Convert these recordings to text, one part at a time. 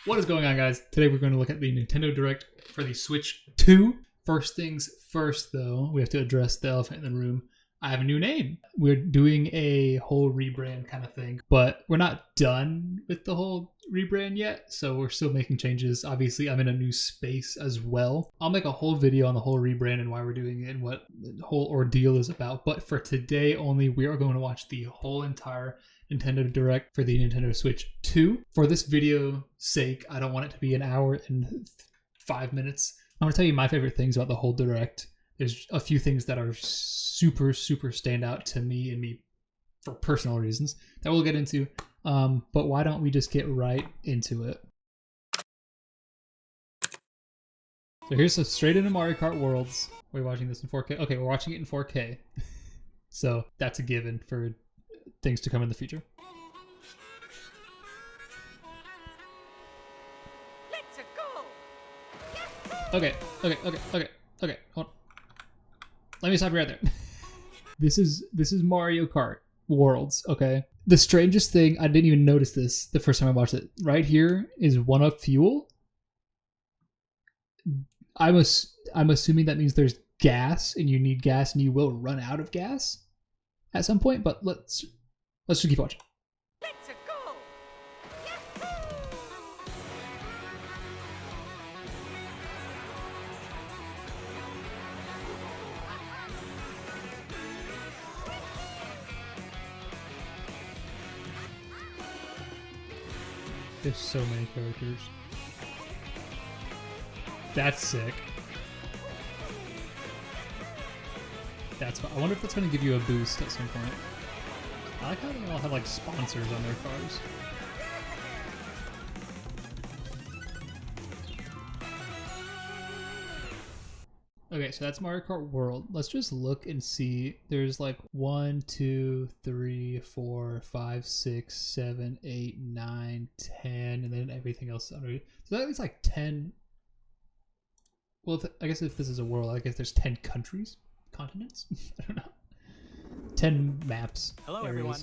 What is going on, guys? Today we're going to look at the Nintendo Direct for the Switch 2. First things first, though, we have to address the elephant in the room. I have a new name. We're doing a whole rebrand kind of thing, but we're not done with the whole rebrand yet, so we're still making changes. Obviously, I'm in a new space as well. I'll make a whole video on the whole rebrand and why we're doing it and what the whole ordeal is about, but for today only, we are going to watch the whole entire Nintendo Direct for the Nintendo Switch 2. For this video sake, I don't want it to be an hour and 5 minutes. I'm going to tell you my favorite things about the whole Direct. There's a few things that are super stand out to me and me for personal reasons that we'll get into. But why don't we just get right into it? So here's straight into Mario Kart Worlds. We're watching this in 4K. Okay, we're watching it in 4K. So that's a given for things to come in the future. Let's go. Okay. Hold on. Let me stop you right there. This is Mario Kart Worlds, okay? The strangest thing, I didn't even notice this the first time I watched it. Right here is 1UP Fuel. I'm assuming that means there's gas and you need gas and you will run out of gas at some point, but let's just keep watching. Let's go. There's so many characters. That's sick. I wonder if that's going to give you a boost at some point. I like how they all have like sponsors on their cars. Okay, so that's Mario Kart World. Let's just look and see. There's like 1, 2, 3, 4, 5, 6, 7, 8, 9, 10, and then everything else under it. So that is like 10. Well, I guess if this is a world, I guess there's 10 countries, continents. I don't know. 10 maps. Hello, areas. everyone.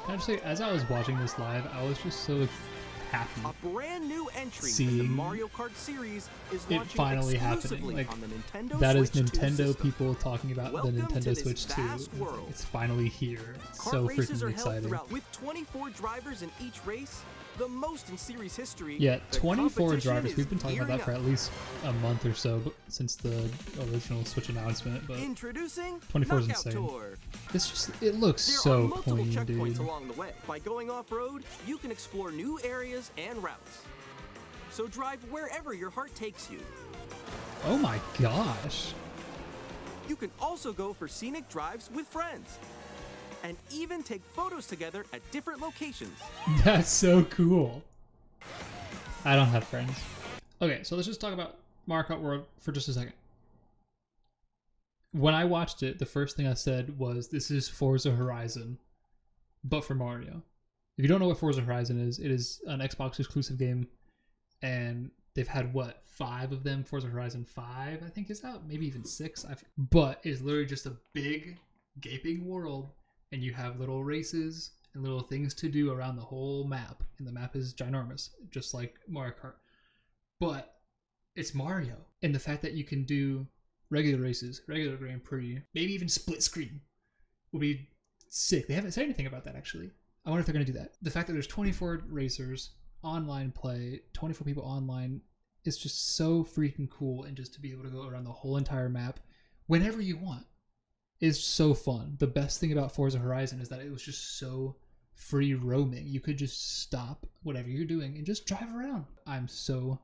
Can I just say, as I was watching this live, I was just so happy. A brand new entry in Seeing the Mario Kart series is it launching finally happening. exclusively Like, on the Nintendo that is Switch 2 Nintendo system. people talking about Welcome the to Nintendo this Switch 2. vast world. It's finally here. It's Kart so races freaking are held exciting. throughout with 24 drivers in each race, the most in series history. Yeah, The 24 competition drivers. is We've been talking about that gearing for at least a month or so since the original Switch announcement. But Introducing 24 is Knockout insane. Tour. it looks There are so multiple clean, checkpoints dude. along the way. By going off-road, you can explore new areas and routes. So drive wherever your heart takes you. Oh my gosh. You can also go for scenic drives with friends. And even take photos together at different locations. That's so cool. I don't have friends. Okay, so let's just talk about Mario Kart World for just a second. When I watched it, the first thing I said was, this is Forza Horizon, but for Mario. If you don't know what Forza Horizon is, it is an Xbox exclusive game, and they've had, 5 of them? Forza Horizon 5, I think, is out. Maybe even 6. But it's literally just a big, gaping world, and you have little races and little things to do around the whole map. And the map is ginormous, just like Mario Kart. But it's Mario. And the fact that you can do regular races, regular Grand Prix, maybe even split screen will be sick. They haven't said anything about that, actually. I wonder if they're going to do that. The fact that there's 24 racers, online play, 24 people online, is just so freaking cool. And just to be able to go around the whole entire map whenever you want is so fun. The best thing about Forza Horizon is that it was just so free roaming. You could just stop whatever you're doing and just drive around. I'm so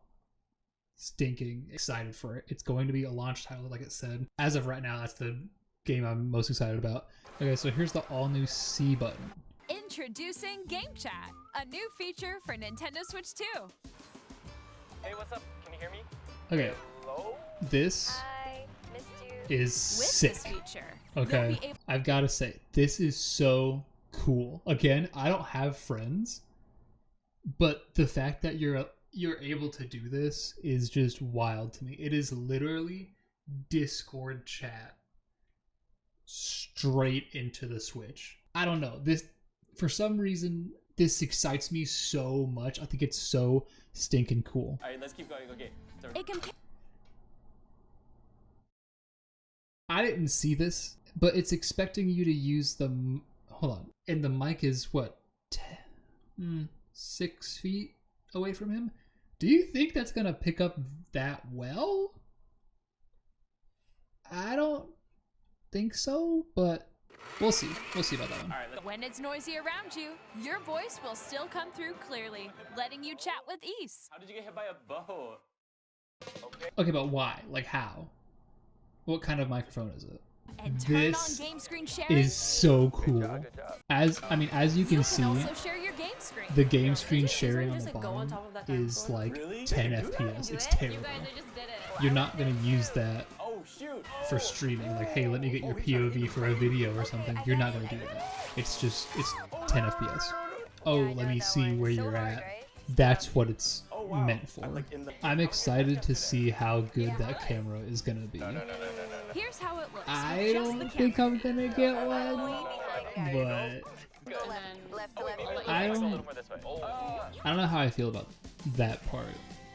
stinking excited for it. It's going to be a launch title, like it said. As of right now, that's the game I'm most excited about. Okay, so here's the all-new C button. Introducing Game Chat, a new feature for Nintendo Switch 2. Hey, what's up? Can you hear me? Okay, Hello? this I missed you. is With sick. this feature, Okay, you'll be able I've got to say, this is so cool. Again, I don't have friends, but the fact that you're able to do this is just wild to me. It is literally Discord chat straight into the Switch. I don't know. This, for some reason, this excites me so much. I think it's so stinking cool. All right, let's keep going. Okay. So It can I didn't see this, but it's expecting you to use the hold on, and the mic is what 6 feet away from him. Do you think that's gonna pick up that well? I don't think so, but we'll see. We'll see about that one. all right, When it's noisy around you, your voice will still come through clearly, letting you chat with ease. how did you get hit by a boat? Okay, but why? Like how? What kind of microphone is it? And turn This on game screen sharing. Is so cool. As you can You see, can also share your game screen. the game screen sharing on just, the like, go on bottom top of that kind of is floor? like Really? 10 Can you do that? FPS. Do It's it? terrible. You guys just did it. You're not gonna use that Oh shoot! for streaming. Like, hey, let me get your POV for a video or something. You're not gonna do that. It's 10 FPS. Oh, let me see where you're at. That's what it's wow. meant for. I'm, like, in the- I'm excited to see how good that camera is gonna be. Here's how it looks. I with just the don't think camera. I'm gonna get one, but I don't know how I feel about that part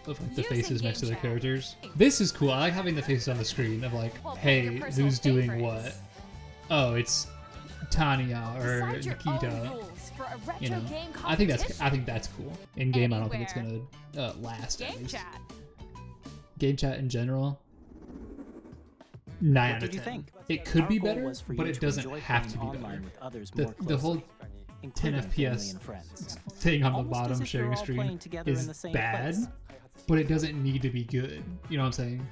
of like the Using faces next to the game chat. characters. This is cool. I like having the faces on the screen of like, Well, hey, your personal who's doing favorites. what? Oh, it's Tanya or Decide your own Nikita. rules for a retro You know, game I think competition. that's cool. In game, I don't think it's gonna last. At Game least. chat. Game chat in general. 9 What out of did you 10. think? It could Our be goal better, was for but you it to doesn't enjoy have to be playing better. online with others The, more the whole closely, 10 including family FPS and friends. thing on the Almost bottom as if sharing you're a all screen playing together in is the same bad, place. but it doesn't need to be good. You know what I'm saying?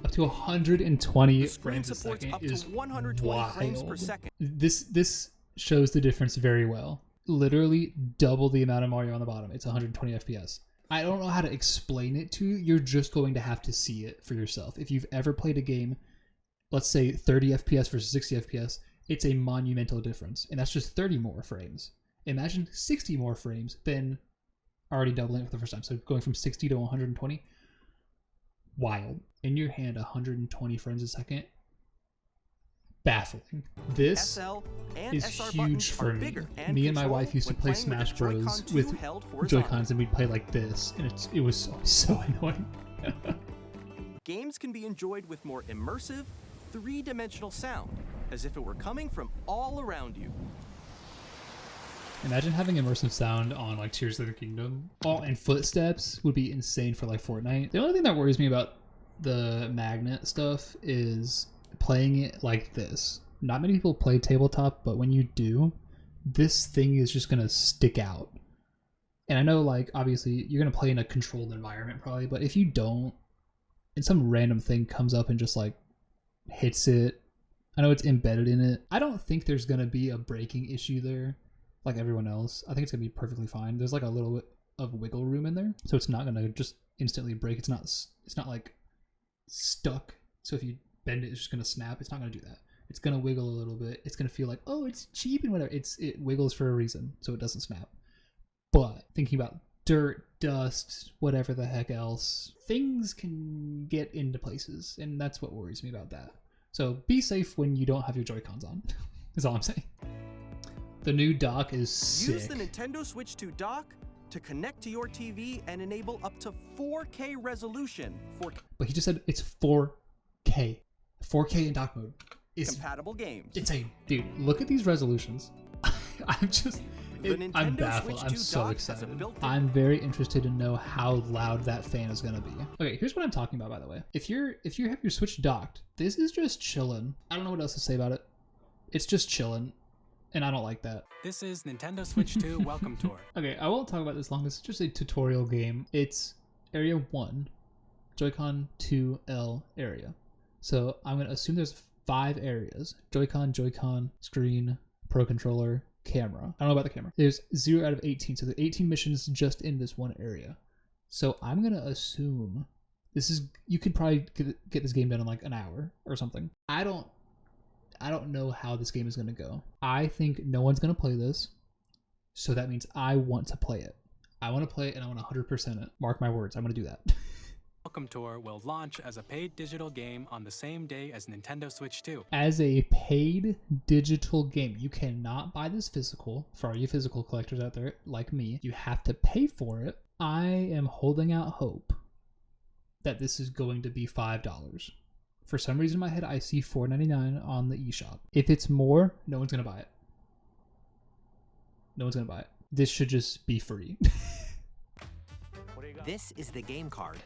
Up to 120 The screen frames a supports second up to is 120 frames per wild. second. This shows the difference very well. Literally double the amount of Mario on the bottom. It's 120 FPS. I don't know how to explain it to you. You're just going to have to see it for yourself. If you've ever played a game, let's say 30 FPS versus 60 FPS, it's a monumental difference. And that's just 30 more frames. Imagine 60 more frames, then already doubling it for the first time. So going from 60 to 120. Wild. In your hand, 120 frames a second. Baffling. This SL and is SR huge buttons for are me. bigger and Me and my control wife used to when play playing with the Smash Bros Joy-Con 2 with held horizontally. Joy-Cons, and we'd play like this, and it was so annoying. Games can be enjoyed with more immersive, three-dimensional sound, as if it were coming from all around you. Imagine having immersive sound on like Tears of the Kingdom. And footsteps would be insane for like Fortnite. The only thing that worries me about the magnet stuff is playing it like this. Not many people play tabletop, but when you do, this thing is just gonna stick out. And I know, like, obviously you're gonna play in a controlled environment probably, but if you don't, and some random thing comes up and just like hits it, I know it's embedded in it. I don't think there's gonna be a breaking issue there like everyone else. I think it's gonna be perfectly fine. There's like a little bit of wiggle room in there, so it's not gonna just instantly break. It's not like stuck. So if you bend it, it's just gonna snap. It's not gonna do that. It's gonna wiggle a little bit. It's gonna feel like, oh, it's cheap and whatever. It wiggles for a reason, so it doesn't snap. But thinking about dirt, dust, whatever the heck else, things can get into places, and that's what worries me about that. So be safe when you don't have your Joy-Cons on. Is all I'm saying. The new dock is sick. Use the Nintendo Switch 2 dock to connect to your TV and enable up to 4K resolution for But he just said it's 4K. 4K in dock mode. compatible games. It's a dude. Look at these resolutions. I'm just. The I'm Nintendo baffled. Switch I'm 2 so dock has a excited. built-in- I'm very interested to know how loud that fan is gonna be. Okay, here's what I'm talking about. By the way, if you have your Switch docked, this is just chilling. I don't know what else to say about it. It's just chilling, and I don't like that. This is Nintendo Switch 2 Welcome Tour. Okay, I won't talk about this long. This is just a tutorial game. It's Area 1, Joy-Con 2L area. So I'm going to assume there's 5 areas. Joy-Con, screen, Pro Controller, camera. I don't know about the camera. There's 0 out of 18. So the 18 missions just in this one area. So I'm going to assume you could probably get this game done in like an hour or something. I don't know how this game is going to go. I think no one's going to play this. So that means I want to play it. I want to play it and I want to 100% it. Mark my words. I'm going to do that. Welcome Tour will launch as a paid digital game on the same day as Nintendo Switch 2. As a paid digital game, you cannot buy this physical. For all you physical collectors out there like me, you have to pay for it. I am holding out hope that this is going to be $5. For some reason in my head, I see $4.99 on the eShop. If it's more, no one's going to buy it. No one's going to buy it. This should just be free. This is the game card.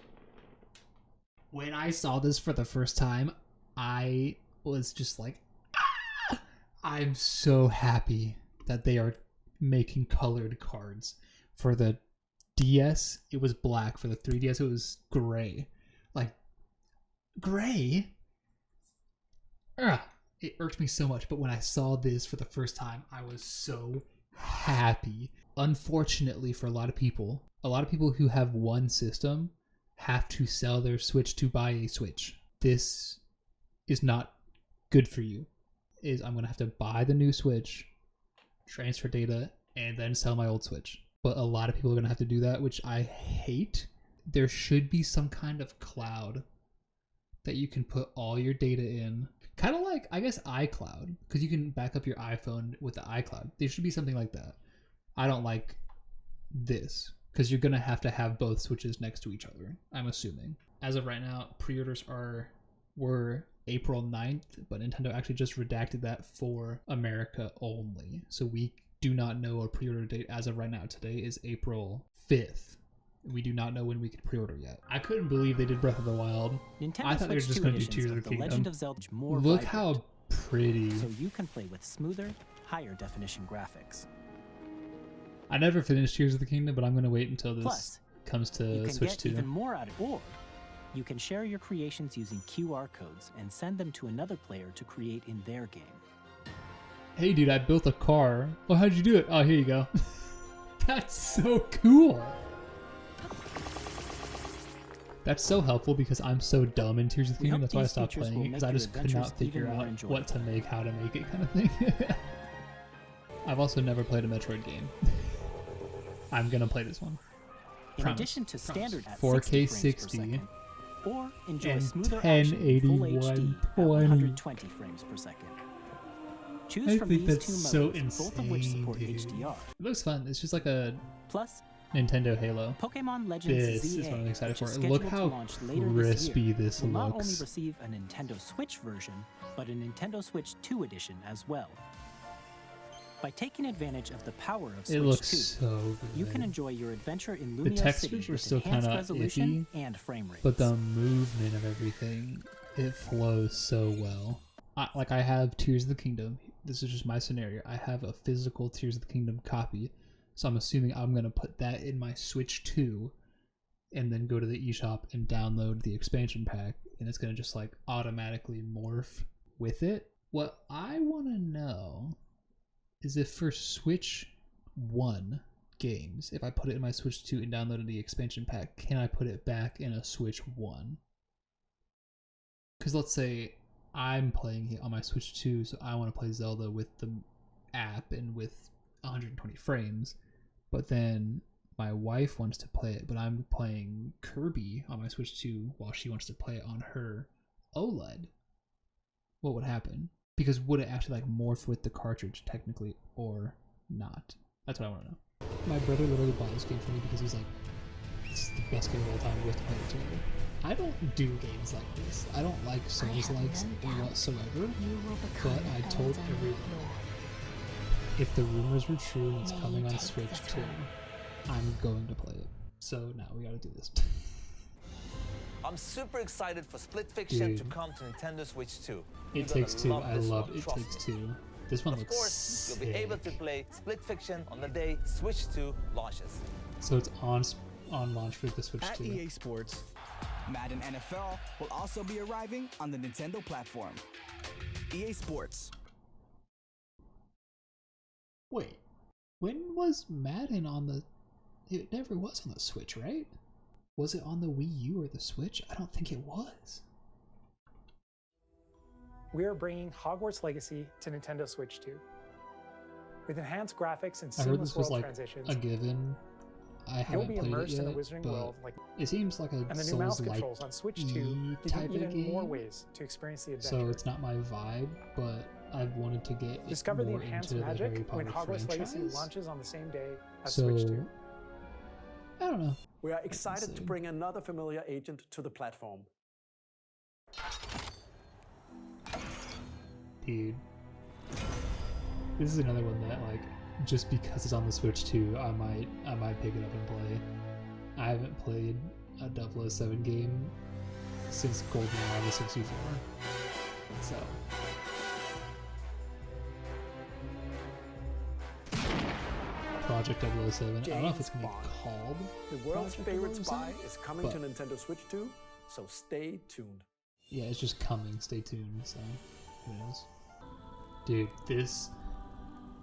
When I saw this for the first time, I was just like, ah! I'm so happy that they are making colored cards. For the DS, it was black. For the 3DS, it was gray. Like, gray? Ugh, it irked me so much, but when I saw this for the first time, I was so happy. Unfortunately for a lot of people who have one system have to sell their Switch to buy a Switch. This is not good for you. I'm going to have to buy the new Switch, transfer data, and then sell my old Switch. But a lot of people are going to have to do that, which I hate. There should be some kind of cloud that you can put all your data in. Kind of like, I guess, iCloud, because you can back up your iPhone with the iCloud. There should be something like that. I don't like this, because you're going to have both Switches next to each other, I'm assuming. As of right now, pre-orders were April 9th, but Nintendo actually just redacted that for America only. So we do not know a pre-order date as of right now. Today is April 5th. We do not know when we could pre-order yet. I couldn't believe they did Breath of the Wild. Nintendo I thought they were Switch just 2 going to do editions Tears of of the The Legend Kingdom. of Zelda more Look vibrant, how pretty. so you can play with smoother, higher definition graphics. I never finished Tears of the Kingdom, but I'm going to wait until this Plus, comes to you can Switch get 2. even more out of it, or you can share your creations using QR codes and send them to another player to create in their game. Hey dude, I built a car. Oh, how'd you do it? Oh, here you go. That's so cool. That's so helpful because I'm so dumb in Tears of the We Kingdom. hope That's why I these stopped features playing will it, because make I your just could adventures not figure even more out enjoyable. what to make, how to make it, kind of thing. I've also never played a Metroid game. I'm gonna play this one. In Promise. addition to standard at 4K 60 frames 60 per second, or enjoy and smoother action in full 1080 HD at 120. 120 frames per second. Choose I from think these that's two so modes, both of which insane, support dude. HDR. It looks fun. It's just like a Plus, Nintendo Halo. Pokemon Legends This ZA, is what I'm excited which is for. Look scheduled to how launch later crispy this this year, will not only looks. receive a Nintendo Switch version, but a Nintendo Switch 2 edition as well. By taking advantage of the power of Switch It looks 2, so good. you can enjoy your adventure in The Lumia City textures are with still enhanced kinda resolution iffy, and frame rates. But the movement of everything, it flows so well. I have Tears of the Kingdom. This is just my scenario. I have a physical Tears of the Kingdom copy, so I'm assuming I'm going to put that in my Switch 2 and then go to the eShop and download the expansion pack, and it's going to just like automatically morph with it. What I want to know is if for Switch 1 games, if I put it in my Switch 2 and downloaded the expansion pack, can I put it back in a Switch 1? Because let's say I'm playing it on my Switch 2, so I want to play Zelda with the app and with 120 frames, but then my wife wants to play it, but I'm playing Kirby on my Switch 2 while she wants to play it on her OLED. What would happen? Because would it actually like morph with the cartridge technically or not? That's what I want to know. My brother literally bought this game for me because he's like, this is the best game of all time, we have to play it together. I don't do games like this. I don't like Souls-likes whatsoever, but I told everyone, if the rumors were true and it's coming on Switch 2, I'm going to play it. So now we gotta do this. I'm super excited for Split Fiction to Dude. come to Nintendo Switch 2. It You're gonna Takes Two. love I this love one, It trust Takes me. Two. This one Of looks course, sick. you'll be able to play Split Fiction on the day Switch 2 launches. So it's on launch for the Switch At 2. EA Sports, Madden NFL will also be arriving on the Nintendo platform. EA Sports. Wait, when was Madden on the... It never was on the Switch, right? Was it on the Wii U or the Switch? I don't think it was. We are bringing Hogwarts Legacy to Nintendo Switch 2. With enhanced graphics and I heard seamless this was world like transitions, a given. I You'll haven't be played it immersed in the yet, Wizarding but World, like, it seems like a and the new mouse Souls-like controls on Switch 2 give you type of even more game. ways to experience the adventure. So it's not my vibe, but I've wanted to get Discover the more enhanced into the Harry magic when Potter Hogwarts Legacy franchise. launches on the same day as So Switch 2. I don't know. We are excited to insane. bring another familiar agent to the platform. Dude, this is another one that, like, just because it's on the Switch 2, I might pick it up and play. I haven't played a 007 game since GoldenEye on the 64, so. Project 007. I don't know if it's gonna be called The world's Project favorite 007, spy is coming to but- Nintendo Switch 2, so stay tuned. Yeah, it's just coming. Stay tuned. So, who knows? Dude, this.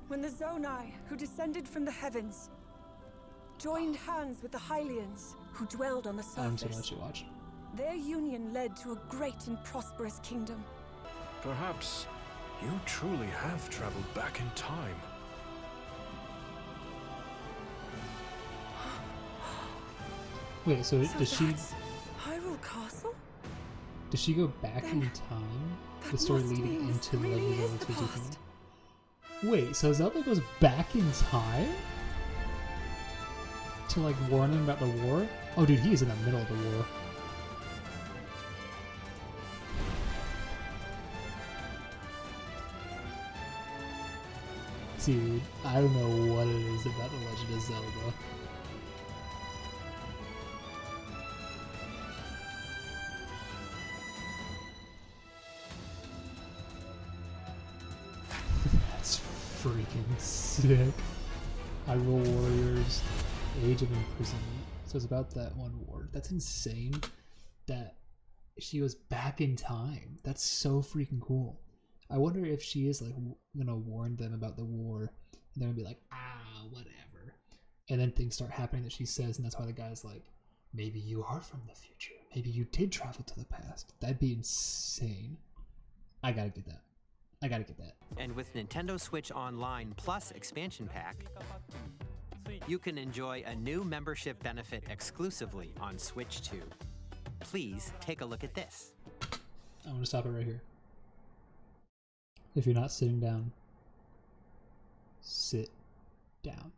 When the Zonai, who descended from the heavens, joined hands with the Hylians, who dwelled on the I'm so surface, much to watch. their union led to a great and prosperous kingdom. Perhaps you truly have traveled back in time. Wait, so does she? that's Hyrule Castle? Does she go back Then in time? that The story must leading mean into this really Legend is of the Zelda 2 past. Wait, so Zelda goes back in time to like warn him about the war? Oh, dude, he is in the middle of the war. Dude, I don't know what it is about the Legend of Zelda. That's freaking sick. Hyrule Warriors, Age of Imprisonment. So it's about that one war. That's insane that she was back in time. That's so freaking cool. I wonder if she is like gonna warn them about the war, and they're gonna be like, whatever. And then things start happening that she says, and that's why the guy's like, maybe you are from the future. Maybe you did travel to the past. That'd be insane. I gotta get that. I gotta get that. And with Nintendo Switch Online Plus expansion pack, you can enjoy a new membership benefit exclusively on Switch 2. Please take a look at this. I'm gonna stop it right here. If you're not sitting down, sit down.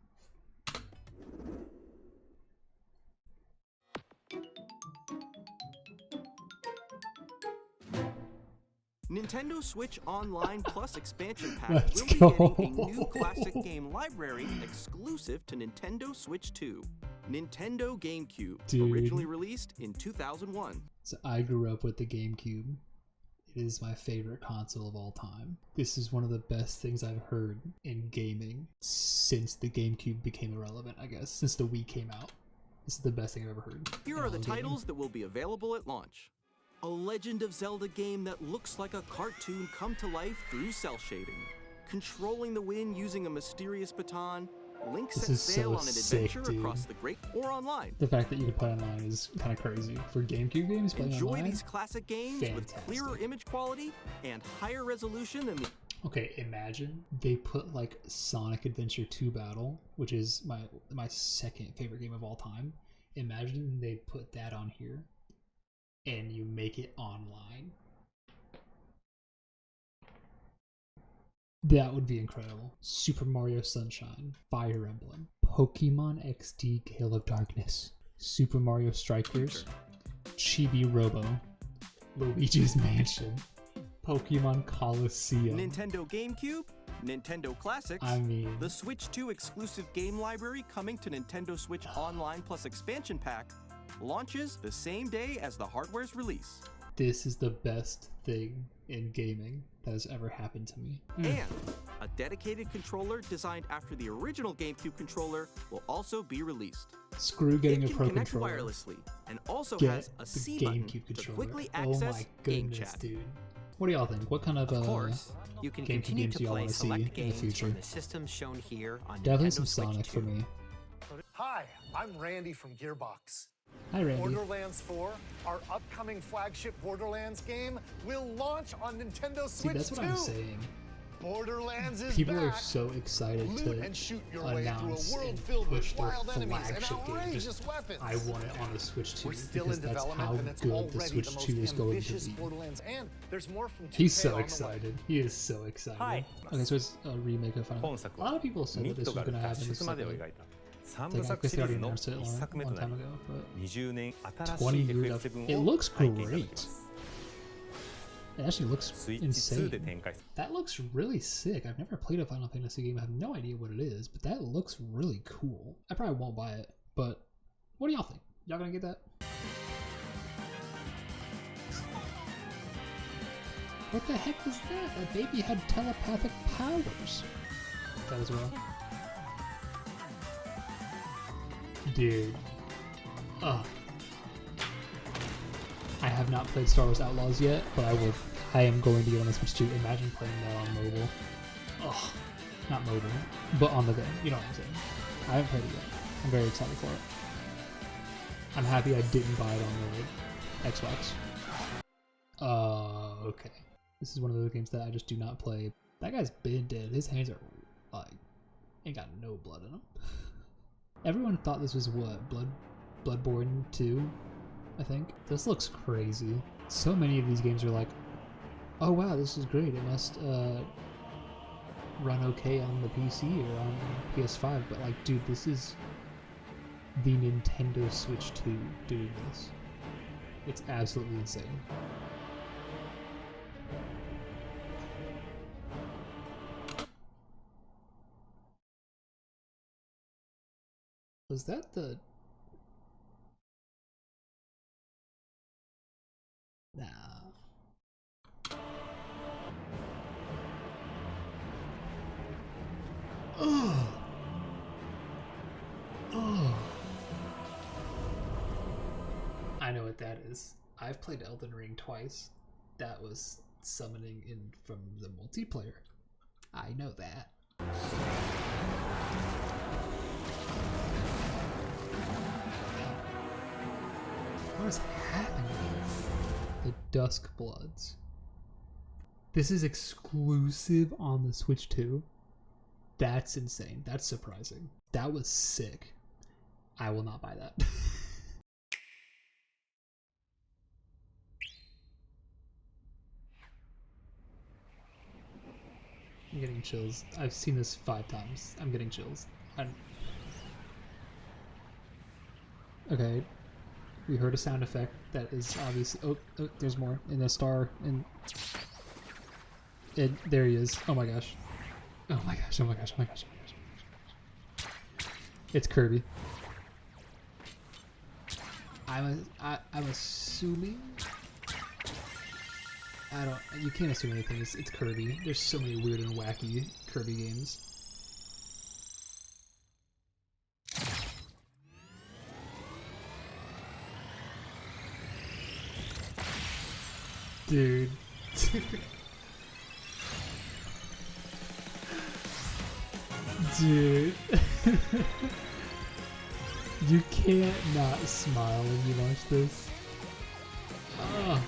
Nintendo Switch Online Plus expansion pack Let's will be go. getting a new classic game library exclusive to Nintendo Switch 2. Nintendo GameCube, Dude. originally released in 2001. So I grew up with the GameCube. It is my favorite console of all time. This is one of the best things I've heard in gaming since the GameCube became irrelevant, I guess. Since the Wii came out. This is the best thing I've ever heard. Here in are all the of gaming. titles that will be available at launch. A Legend of Zelda game that looks like a cartoon come to life through cell shading. Controlling the wind using a mysterious baton, Link This sets is sail so on an sick, adventure across dude. the great or online. The fact that you can play online is kind of crazy. For GameCube games, playing Enjoy online? these classic games with Fantastic. clearer image quality and higher resolution than the Okay, imagine they put like Sonic Adventure 2 Battle, which is my second favorite game of all time. Imagine they put that on here and you make it online. That would be incredible. Super Mario Sunshine, Fire Emblem, Pokemon XD Gale of Darkness, Super Mario Strikers, Chibi Robo, Luigi's Mansion, Pokemon Coliseum. Nintendo GameCube, Nintendo Classics, I mean, the Switch 2 exclusive game library coming to Nintendo Switch Online Plus expansion pack, launches the same day as the hardware's release. this is the best thing in gaming that has ever happened to me. And a dedicated controller designed after the original GameCube controller will also be released. Screw getting It a can Pro connect controller. wirelessly and also Get has a the C button GameCube to controller. quickly Oh access my game goodness, chat. dude. What do y'all think? What kind of course, you can GameCube continue games to do y'all play want to see select in the games future? from the systems shown here on Definitely Nintendo some Switch Sonic 2. for me. Hi, I'm Randy from Gearbox. Hi, Randy. Borderlands 4, our upcoming flagship Borderlands game, will launch on Nintendo See, Switch that's what 2. I'm saying. Borderlands is People back. are so excited Loot to and shoot your way through announce a world and filled push with their wild enemies and flagship game. outrageous Just, weapons. I want it on the Switch 2 We're still because in that's development, how and it's good already the Switch most 2 is going to ambitious be. Borderlands, and there's more from 2K He's so on the way. excited. He is so excited. Hi. Okay, so it's a remake of Final Fantasy. A lot of people said that this was going to happen. This like三I部作 guess シ they リー already ズの announced it 1作目 long とな time り ago, but 20年新し 20 い years FF7 after. It を looks 背景になってい great. ます It actually looks スイッチ2で insane. 展開する That looks really sick. I've never played a Final Fantasy game. I have no idea what it is, but that looks really cool. I probably won't buy it, but what do y'all think? Y'all gonna get that? What the heck was that? That baby had telepathic powers. That as well. Dude. Ugh. I have not played Star Wars Outlaws yet, but I am going to get on the Switch 2. Imagine playing that on mobile. Ugh. Not mobile, but on the go. You know what I'm saying. I haven't played it yet. I'm very excited for it. I'm happy I didn't buy it on the Xbox. Okay. This is one of those games that I just do not play. That guy's been dead. His hands are like ain't got no blood in them. Everyone thought this was what? Bloodborne 2, I think. This looks crazy. So many of these games are like, oh wow, this is great. It must run okay on the PC or on PS5, but like, dude, this is the Nintendo Switch 2 doing this. It's absolutely insane. Was that the... Nah. Oh. Oh. I know what that is. I've played Elden Ring twice. That was summoning in from the multiplayer. I know that. What is happening here? The Dusk Bloods. This is exclusive on the Switch 2. That's insane. That's surprising. That was sick. I will not buy that. I'm getting chills. I've seen this 5 times. I'm getting chills. Okay. We heard a sound effect that is obviously... Oh, there's more. In the star. There he is. Oh my gosh. Oh my gosh, oh my gosh, oh my gosh, oh my gosh, oh my gosh. It's Kirby. I'm assuming... You can't assume anything. It's Kirby. There's so many weird and wacky Kirby games. Dude. Dude. You can't not smile when you watch this. Oh.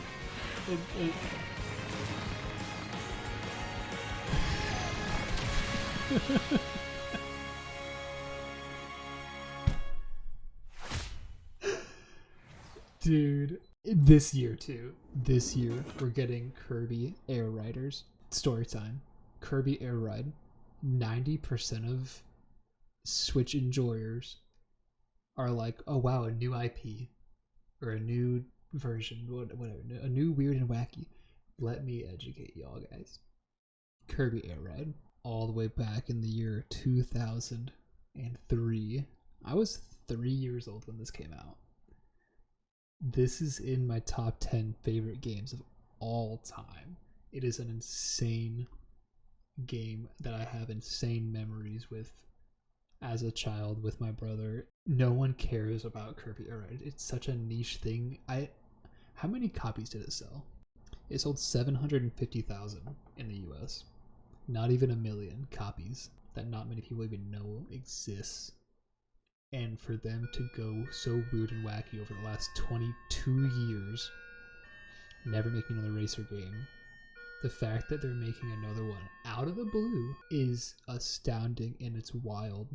Dude, this year too. This year we're getting Kirby Air Riders. Story time. Kirby Air Ride. 90% of Switch enjoyers are like, oh wow, a new IP or a new version, whatever, a new weird and wacky. Let me educate y'all guys. Kirby Air Ride, all the way back in the year 2003. I was 3 years old when this came out. This is in my top 10 favorite games of all time. It is an insane game that I have insane memories with as a child with my brother. No one cares about Kirby Air Ride. It's such a niche thing. How many copies did it sell? It sold 750,000 in the US. Not even a million copies that not many people even know exists. And for them to go so weird and wacky over the last 22 years, never making another racer game, the fact that they're making another one out of the blue is astounding and it's wild.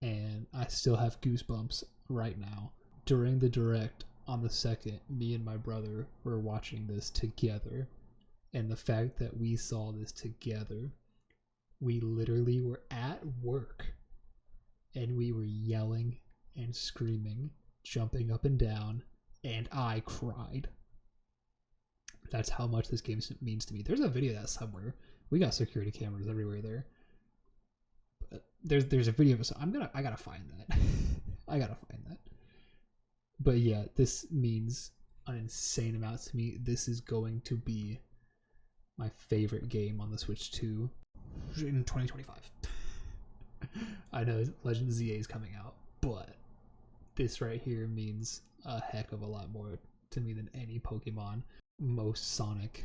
And I still have goosebumps right now. During the direct on the 2nd, me and my brother were watching this together. And the fact that we saw this together, we literally were at work and we were yelling and screaming, jumping up and down, and I cried. That's how much this game means to me. There's a video of that somewhere. We got security cameras everywhere there. But there's a video of it. I gotta find that. I gotta find that. But yeah, this means an insane amount to me. This is going to be my favorite game on the Switch 2 in 2025. I know Legend of ZA is coming out, but this right here means a heck of a lot more to me than any Pokemon, most Sonic,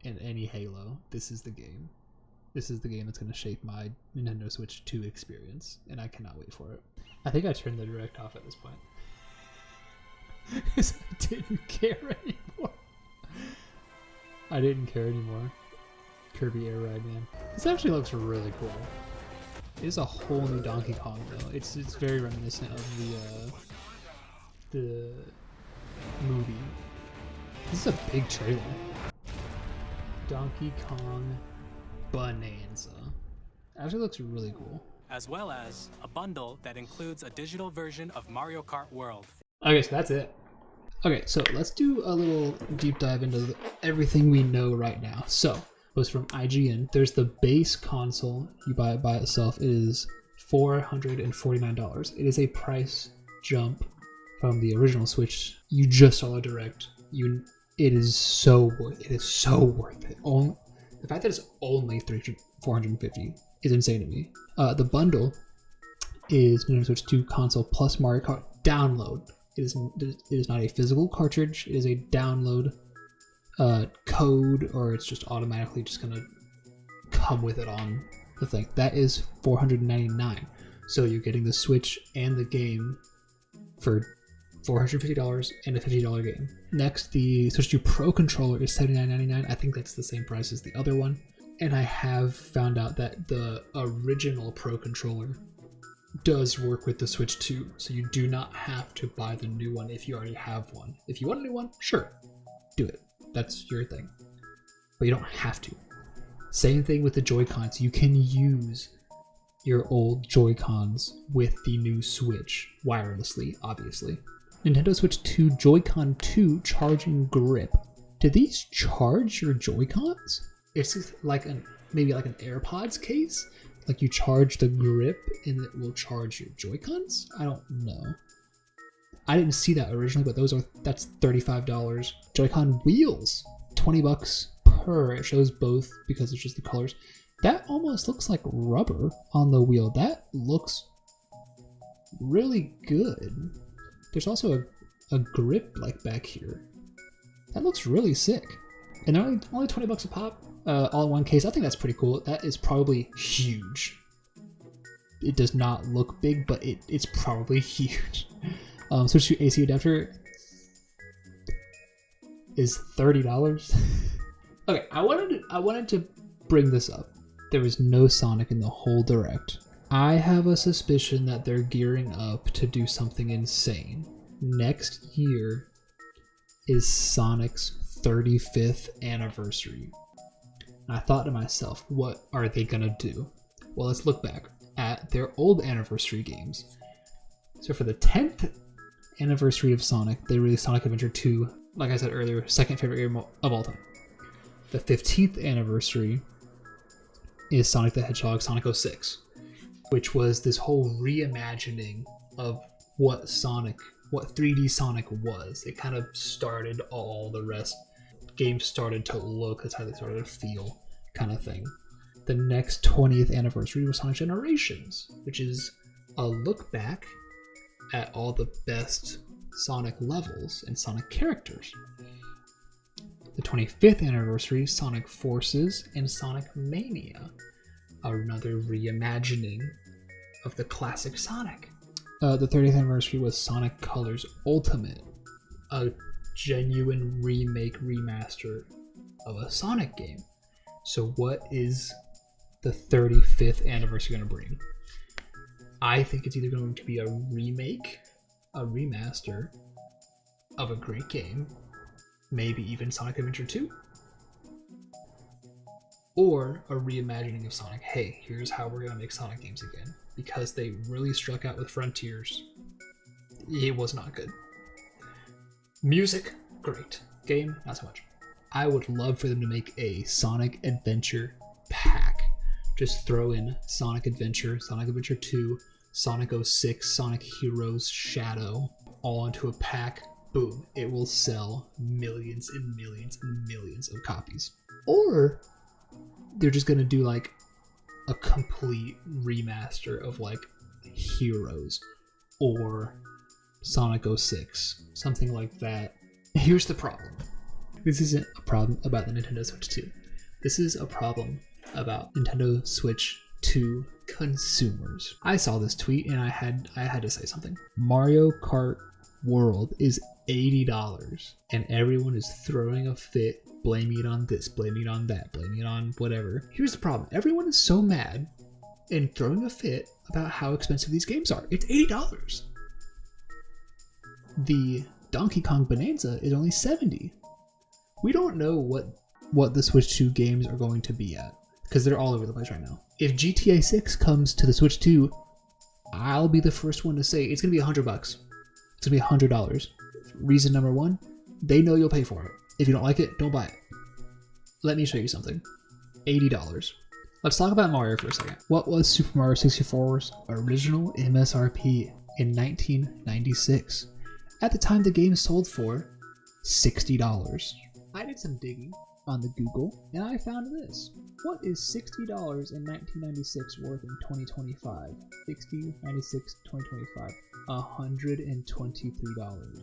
and any Halo. This is the game. This is the game that's going to shape my Nintendo Switch 2 experience, and I cannot wait for it. I think I turned the direct off at this point. Because I didn't care anymore. I didn't care anymore. Kirby Air Ride, man. This actually looks really cool. It is a whole new Donkey Kong, though. It's very reminiscent of the movie. This is a big trailer. Donkey Kong Bonanza. Actually looks really cool. As well as a bundle that includes a digital version of Mario Kart World. Okay, so that's it. Okay, so let's do a little deep dive into everything we know right now. So, it was from IGN. There's the base console. You buy it by itself. It is $449. It is a price jump from the original Switch. You just saw a direct. It is so worth it. It is so worth it. The fact that it's only $450 is insane to me. The bundle is Nintendo Switch 2 console plus Mario Kart download. It is not a physical cartridge. It is a download code, or it's just automatically just gonna come with it on the thing. That is $499. So you're getting the Switch and the game for $450 and a $50 game. Next, the Switch 2 Pro controller is $79.99. I think that's the same price as the other one. And I have found out that the original Pro controller does work with the Switch 2, so you do not have to buy the new one if you already have one. If you want a new one, sure, do it. That's your thing. But you don't have to. Same thing with the Joy-Cons. You can use your old Joy-Cons with the new Switch, wirelessly, obviously. Nintendo Switch 2 Joy-Con 2 charging grip. Do these charge your Joy-Cons? It's like maybe like an AirPods case? Like you charge the grip and it will charge your Joy-Cons? I don't know. I didn't see that originally, but that's $35. Joy-Con wheels, $20 per. It shows both because it's just the colors. That almost looks like rubber on the wheel. That looks really good. There's also a grip like back here. That looks really sick. And they're only $20 a pop. All in one case. I think that's pretty cool. That is probably huge. It does not look big, but it's probably huge. Switch to AC adapter is $30. Okay, I wanted to bring this up. There was no Sonic in the whole direct. I have a suspicion that they're gearing up to do something insane. Next year is Sonic's 35th anniversary. And I thought to myself, what are they gonna do? Well, let's look back at their old anniversary games. So for the 10th anniversary of Sonic, they released Sonic Adventure 2, like I said earlier, second favorite game of all time. The 15th anniversary is Sonic the Hedgehog Sonic 06, which was this whole reimagining of what 3D Sonic was. It kind of started all the rest. Games started to look, that's how they started to feel, kind of thing. The next 20th anniversary was Sonic Generations, which is a look back at all the best Sonic levels and Sonic characters. The 25th anniversary, Sonic Forces and Sonic Mania, another reimagining of the classic Sonic. The 30th anniversary was Sonic Colors Ultimate, a genuine remake, remaster of a Sonic game. So what is the 35th anniversary going to bring? I think it's either going to be a remake, a remaster of a great game, maybe even Sonic Adventure 2, or a reimagining of Sonic. Hey, here's how we're going to make Sonic games again. Because they really struck out with Frontiers. It was not good. Music, great. Game, not so much. I would love for them to make a Sonic Adventure pack. Just throw in Sonic Adventure, Sonic Adventure 2, Sonic 06, Sonic Heroes, Shadow, all into a pack. Boom. It will sell millions and millions and millions of copies. Or they're just going to do like a complete remaster of like Heroes or Sonic 06, something like that. Here's the problem. This isn't a problem about the Nintendo Switch 2. This is a problem about Nintendo Switch 2 consumers. I saw this tweet and I had to say something. Mario Kart World is $80 and everyone is throwing a fit, blaming it on this, blaming it on that, blaming it on whatever. Here's the problem. Everyone is so mad and throwing a fit about how expensive these games are. It's $80. The Donkey Kong Bonanza is only $70. We don't know what the Switch 2 games are going to be at because they're all over the place right now. If GTA 6 comes to the Switch 2, I'll be the first one to say it's going to be $100. It's going to be $100. Reason number one, they know you'll pay for it. If you don't like it, don't buy it. Let me show you something. $80. Let's talk about Mario for a second. What was Super Mario 64's original MSRP in 1996? At the time, the game sold for $60. I did some digging on the Google and I found this. What is $60 in 1996 worth in 2025? 60, 96, 2025. $123.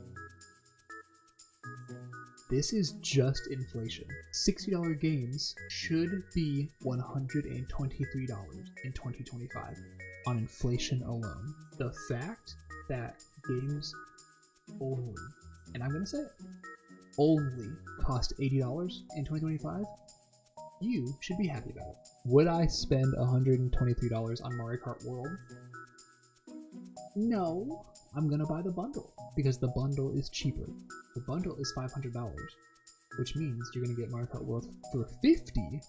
This is just inflation. $60 games should be $123 in 2025 on inflation alone. The fact that games only, and I'm going to say it, only cost $80 in 2025, you should be happy about it. Would I spend $123 on Mario Kart World? No, I'm going to buy the bundle because the bundle is cheaper. The bundle is $500, which means you're going to get Mario Kart World for $30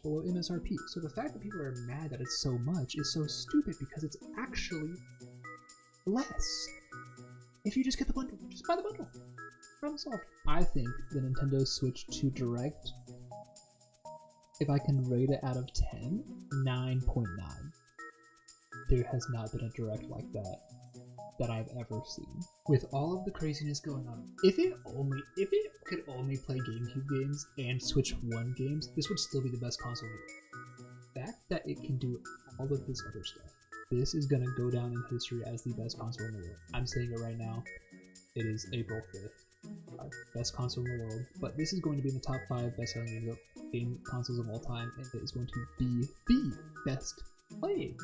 below MSRP. So the fact that people are mad that it's so much is so stupid because it's actually less. If you just get the bundle, just buy the bundle. Problem solved. I think the Nintendo Switch 2 Direct, if I can rate it out of 10, 9.9. There has not been a Direct like that I've ever seen. With all of the craziness going on, if it could only play GameCube games and Switch 1 games, this would still be the best console here. The fact that it can do all of this other stuff, this is gonna go down in history as the best console in the world. I'm saying it right now. It is April 5th. Best console in the world. But this is going to be in the top 5 best-selling game consoles of all time, and it is going to be the best playing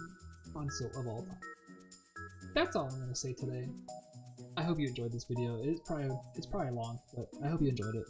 console of all time. That's all I'm going to say today. I hope you enjoyed this video. It's probably long, but I hope you enjoyed it.